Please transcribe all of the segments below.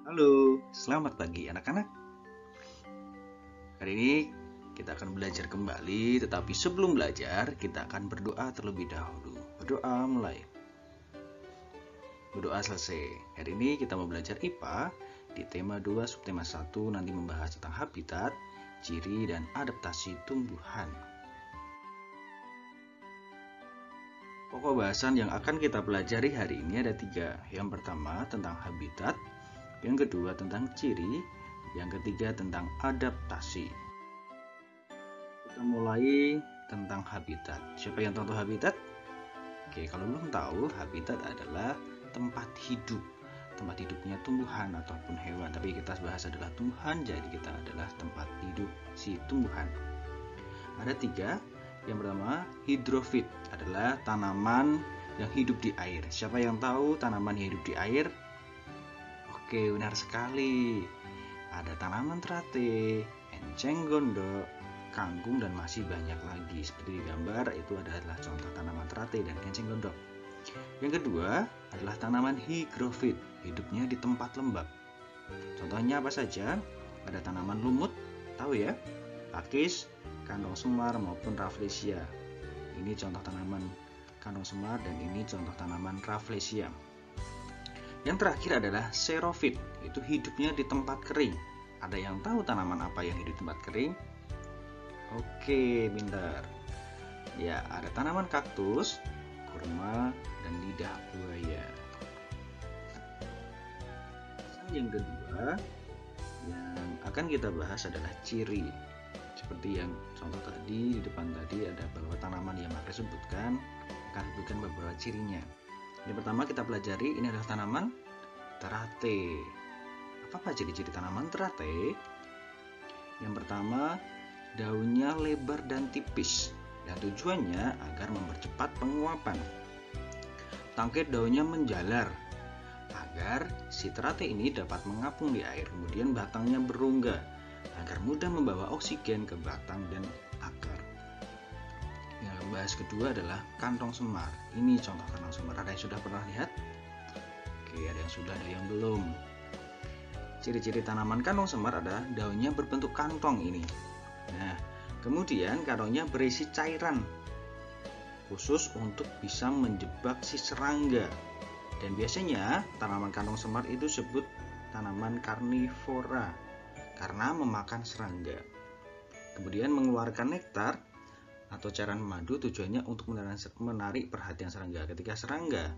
Halo, selamat pagi anak-anak. Hari ini kita akan belajar kembali, tetapi sebelum belajar kita akan berdoa terlebih dahulu. Berdoa mulai. Berdoa selesai. Hari ini kita mau belajar IPA di tema 2 subtema 1 nanti membahas tentang habitat, ciri dan adaptasi tumbuhan. Pokok bahasan yang akan kita pelajari hari ini ada 3. Yang pertama tentang habitat, yang kedua tentang ciri, yang ketiga tentang adaptasi. Kita mulai tentang habitat. Siapa yang tahu habitat? Oke, kalau belum tahu, habitat adalah tempat hidup. Tempat hidupnya tumbuhan ataupun hewan. Tapi kita bahas adalah tumbuhan, jadi kita adalah tempat hidup si tumbuhan. Ada 3. Yang pertama, hidrofit adalah tanaman yang hidup di air. Siapa yang tahu tanaman yang hidup di air? Oke, benar sekali. Ada tanaman teratai, enceng gondok, kangkung, dan masih banyak lagi. Seperti di gambar, itu adalah contoh tanaman teratai dan enceng gondok. Yang kedua adalah tanaman higrofit, hidupnya di tempat lembab. Contohnya apa saja? Ada tanaman lumut, tahu ya? Pakis, kantong semar maupun rafflesia. Ini contoh tanaman kantong semar dan ini contoh tanaman rafflesia. Yang terakhir adalah xerofit, itu hidupnya di tempat kering. Ada yang tahu tanaman apa yang hidup di tempat kering? Oke, pintar. Ya, ada tanaman kaktus, kurma, dan lidah buaya. Yang kedua yang akan kita bahas adalah ciri. Seperti yang contoh tadi, di depan tadi ada beberapa tanaman yang Maka sebutkan, akan sebutkan beberapa cirinya. Yang pertama kita pelajari, ini adalah tanaman teratai. Apa ciri-ciri tanaman teratai? Yang pertama, daunnya lebar dan tipis, dan tujuannya agar mempercepat penguapan. Tangkai daunnya menjalar, agar si teratai ini dapat mengapung di air. Kemudian batangnya berongga, agar mudah membawa oksigen ke batang dan akar. Yang bahas kedua adalah kantong semar. Ini contoh kantong semar. Ada yang sudah pernah lihat? Oke, ada yang sudah, ada yang belum. Ciri-ciri tanaman kantong semar adalah daunnya berbentuk kantong ini. Nah, kemudian kantongnya berisi cairan khusus untuk bisa menjebak si serangga. Dan biasanya tanaman kantong semar itu disebut tanaman karnivora karena memakan serangga. Kemudian mengeluarkan nektar atau cairan madu, tujuannya untuk menarik perhatian serangga. Ketika serangga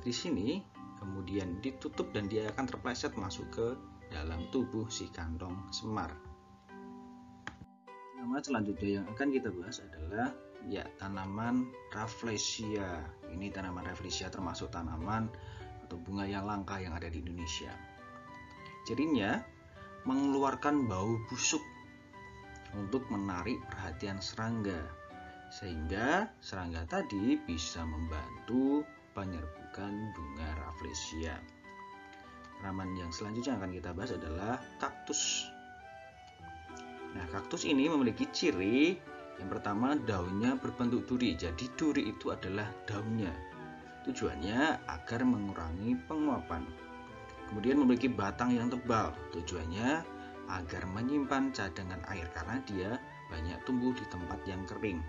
di sini, kemudian ditutup dan dia akan terpleset masuk ke dalam tubuh si kantong semar. Nama selanjutnya yang akan kita bahas adalah tanaman rafflesia. Ini tanaman rafflesia termasuk tanaman atau bunga yang langka yang ada di Indonesia. Cirinya mengeluarkan bau busuk untuk menarik perhatian serangga, sehingga serangga tadi bisa membantu penyerbukan bunga rafflesia. Tanaman yang selanjutnya akan kita bahas adalah kaktus. Nah, kaktus ini memiliki ciri yang pertama, daunnya berbentuk duri. Jadi duri itu adalah daunnya. Tujuannya agar mengurangi penguapan. Kemudian memiliki batang yang tebal. Tujuannya agar menyimpan cadangan air karena dia banyak tumbuh di tempat yang kering.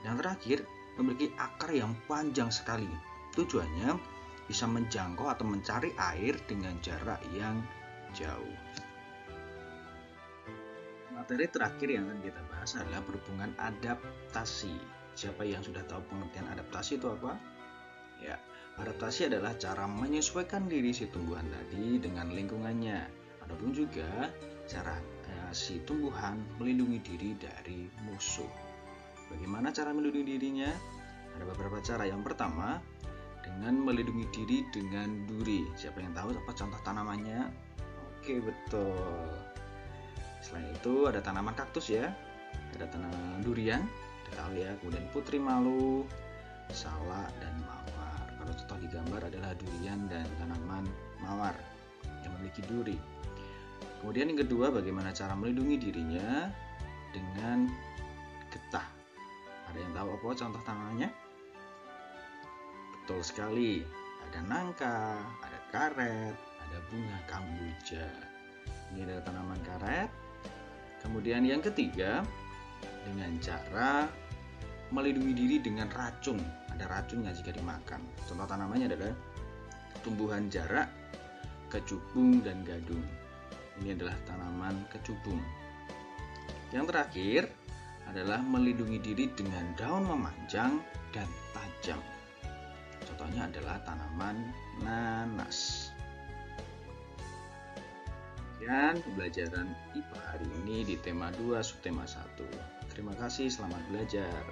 Yang terakhir, memiliki akar yang panjang sekali. Tujuannya bisa menjangkau atau mencari air dengan jarak yang jauh. Materi terakhir yang akan kita bahas adalah berhubungan adaptasi. Siapa yang sudah tahu pengertian adaptasi itu apa? Ya, adaptasi adalah cara menyesuaikan diri si tumbuhan tadi dengan lingkungannya. Adapun juga cara si tumbuhan melindungi diri dari musuh. Bagaimana cara melindungi dirinya? Ada beberapa cara. Yang pertama, dengan melindungi diri dengan duri. Siapa yang tahu apa contoh tanamannya? Oke, betul. Selain itu ada tanaman kaktus ya, ada tanaman durian, tahu ya, kemudian putri malu, salak, dan mawar. Kalau contoh di gambar adalah durian dan tanaman mawar yang memiliki duri. Kemudian yang kedua, bagaimana cara melindungi dirinya dengan getah. Ada yang tahu apa contoh tanamannya? Betul sekali, ada nangka, ada karet, ada bunga kamboja. Ini adalah tanaman karet. Kemudian yang ketiga, dengan cara melindungi diri dengan racun. Ada racunnya jika dimakan. Contoh tanamannya adalah tumbuhan jarak, kecubung, dan gadung. Ini adalah tanaman kecubung. Yang terakhir adalah melindungi diri dengan daun memanjang dan tajam. Contohnya adalah tanaman nanas. Sekian pembelajaran IPA hari ini di tema 2 subtema 1. Terima kasih, selamat belajar.